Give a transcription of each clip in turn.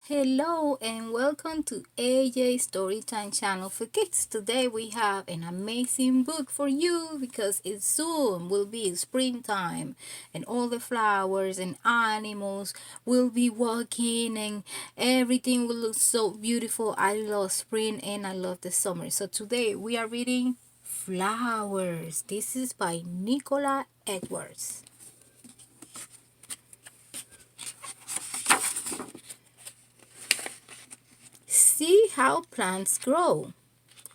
Hello and welcome to AJ Storytime channel for kids. Today we have an amazing book for you because it soon will be springtime and all the flowers and animals will be walking and everything will look so beautiful. I love spring and I love the summer. So today we are reading Flowers. This is by Nicola Edwards. See how plants grow.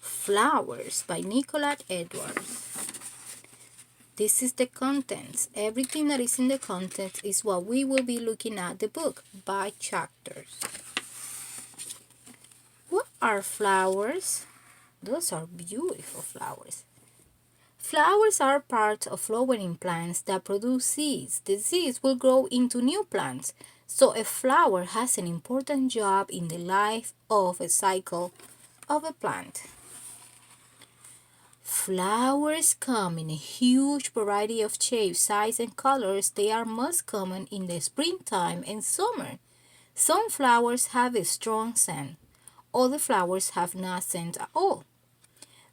Flowers by Nicola Edwards. This is the contents. Everything that is in the contents is what we will be looking at the book by chapters. What are flowers? Those are beautiful flowers. Flowers are part of flowering plants that produce seeds. The seeds will grow into new plants. So a flower has an important job in the life of a cycle of a plant. Flowers come in a huge variety of shapes, sizes, and colors. They are most common in the springtime and summer. Some flowers have a strong scent. Other flowers have no scent at all.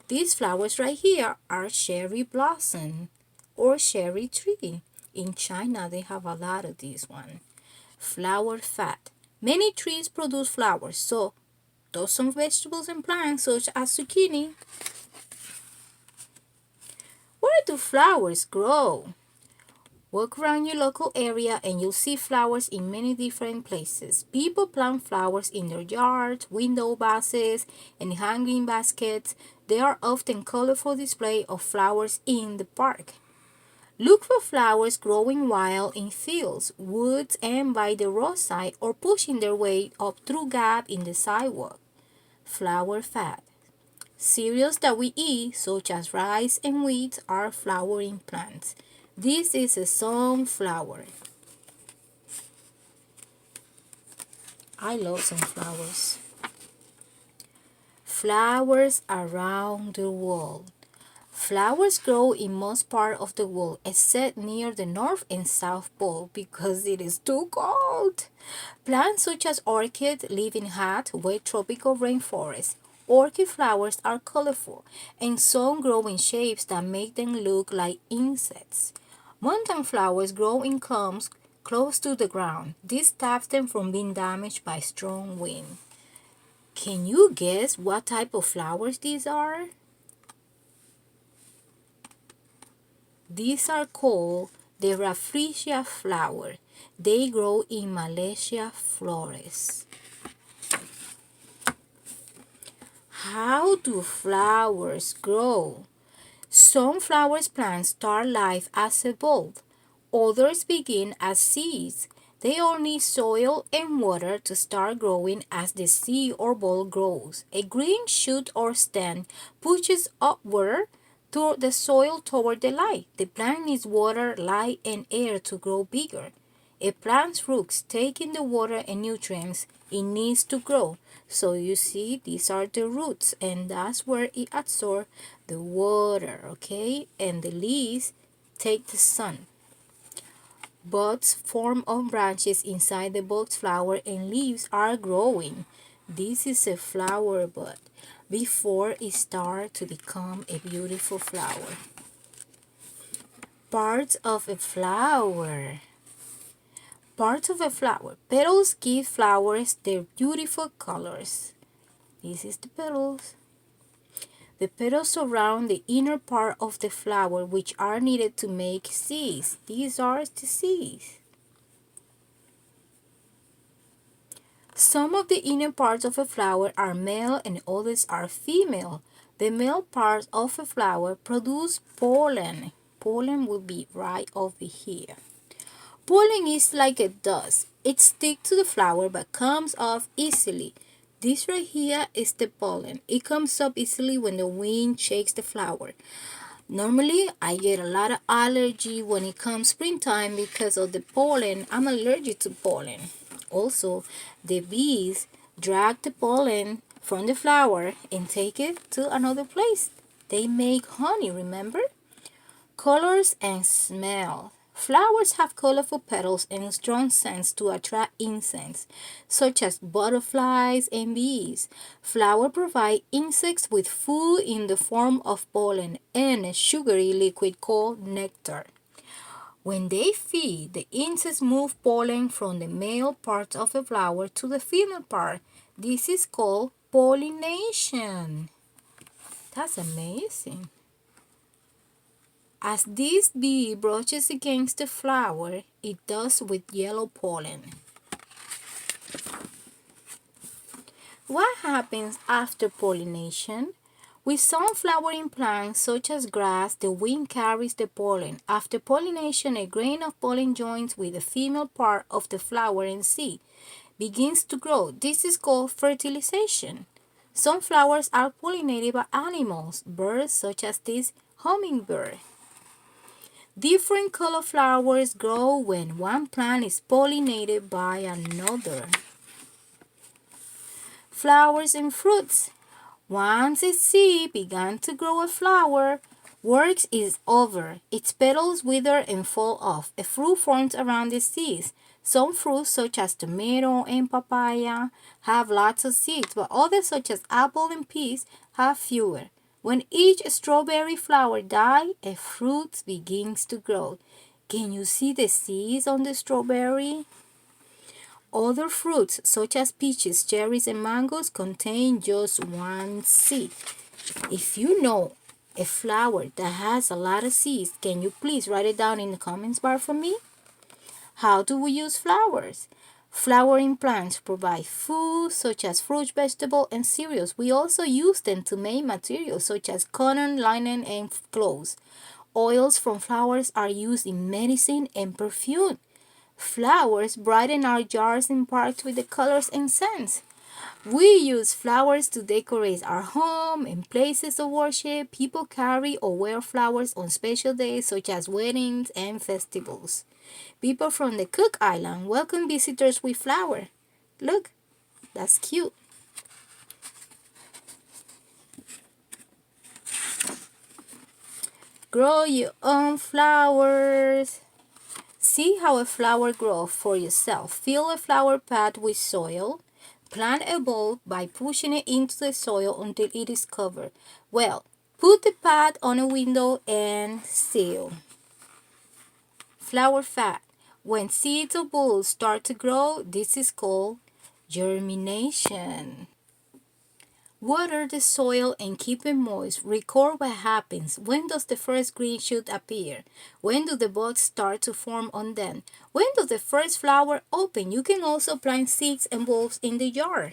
These flowers right here are cherry blossom or cherry tree. In China, they have a lot of these one. Flower fat. Many trees produce flowers, so does some vegetables and plants such as zucchini. Where do flowers grow? Walk around your local area and you'll see flowers in many different places. People plant flowers in their yards, window vases, and hanging baskets. They are often colorful display of flowers in the park. Look for flowers growing wild in fields, woods, and by the roadside or pushing their way up through gaps in the sidewalk. Flower fat. Cereals that we eat, such as rice and wheat, are flowering plants. This is a sunflower. I love sunflowers. Flowers around the world. Flowers grow in most part of the world except near the North and South Pole because it is too cold. Plants such as orchids live in hot, wet tropical rainforests. Orchid flowers are colorful and some grow in shapes that make them look like insects. Mountain flowers grow in clumps close to the ground. This stops them from being damaged by strong wind. Can you guess what type of flowers these are? These are called the Rafflesia flower. They grow in Malaysia forests. How do flowers grow? Some flowers plants start life as a bulb. Others begin as seeds. They all need soil and water to start growing as the seed or bulb grows. A green shoot or stem pushes upward toward the soil toward the light. The plant needs water, light, and air to grow bigger. A plant's roots take in the water and nutrients it needs to grow. So you see, these are the roots, and that's where it absorbs the water, okay? And the leaves take the sun. Buds form on branches inside the bulb's flower and leaves are growing. This is a flower bud before it starts to become a beautiful flower. Parts of a flower. Parts of a flower. Petals give flowers their beautiful colors. This is the petals. The petals surround the inner part of the flower, which are needed to make seeds. These are the seeds. Some of the inner parts of a flower are male and others are female. The male parts of a flower produce pollen. Pollen will be right over here. Pollen is like a dust. It sticks to the flower but comes off easily. This right here is the pollen. It comes up easily when the wind shakes the flower. Normally, I get a lot of allergy when it comes springtime because of the pollen. I'm allergic to pollen. Also, the bees drag the pollen from the flower and take it to another place. They make honey, remember? Colors and smell. Flowers have colorful petals and strong scents to attract insects, such as butterflies and bees. Flowers provide insects with food in the form of pollen and a sugary liquid called nectar. When they feed, the insects move pollen from the male part of a flower to the female part. This is called pollination. That's amazing. As this bee brushes against the flower, it does with yellow pollen. What happens after pollination? With some flowering plants, such as grass, the wind carries the pollen. After pollination, a grain of pollen joins with the female part of the flower and seed, begins to grow. This is called fertilization. Some flowers are pollinated by animals, birds such as this hummingbird. Different color flowers grow when one plant is pollinated by another. Flowers and fruits. Once a seed began to grow a flower, work is over. Its petals wither and fall off. A fruit forms around the seeds. Some fruits, such as tomato and papaya, have lots of seeds, but others, such as apple and peas, have fewer. When each strawberry flower dies, a fruit begins to grow. Can you see the seeds on the strawberry? Other fruits, such as peaches, cherries, and mangoes, contain just one seed. If you know a flower that has a lot of seeds, can you please write it down in the comments bar for me? How do we use flowers? Flowering plants provide food such as fruits, vegetables, and cereals. We also use them to make materials such as cotton, linen, and clothes. Oils from flowers are used in medicine and perfume. Flowers brighten our jars and parks with the colors and scents. We use flowers to decorate our home and places of worship. People carry or wear flowers on special days such as weddings and festivals. People from the Cook Island welcome visitors with flowers. Look, that's cute. Grow your own flowers. See how a flower grows for yourself. Fill a flower pot with soil. Plant a bulb by pushing it into the soil until it is covered. Well, put the pot on a window and seal. Flower fact. When seeds or bulbs start to grow, this is called germination. Water the soil and keep it moist. Record what happens. When does the first green shoot appear? When do the buds start to form on them? When does the first flower open? You can also plant seeds and bulbs in the jar.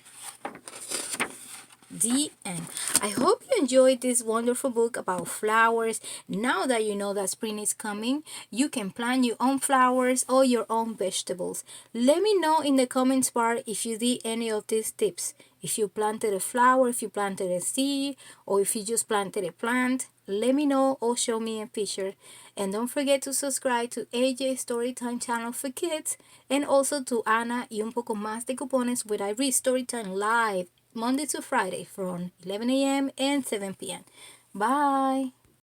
The end. I hope you enjoyed this wonderful book about flowers. Now that you know that spring is coming, you can plant your own flowers or your own vegetables. Let me know in the comments bar if you did any of these tips. If you planted a flower, if you planted a seed, or if you just planted a plant, let me know or show me a picture. And don't forget to subscribe to AJ Storytime channel for kids and also to Ana y un poco más de cupones where I read Storytime live Monday to Friday from 11 a.m. and 7 p.m. Bye.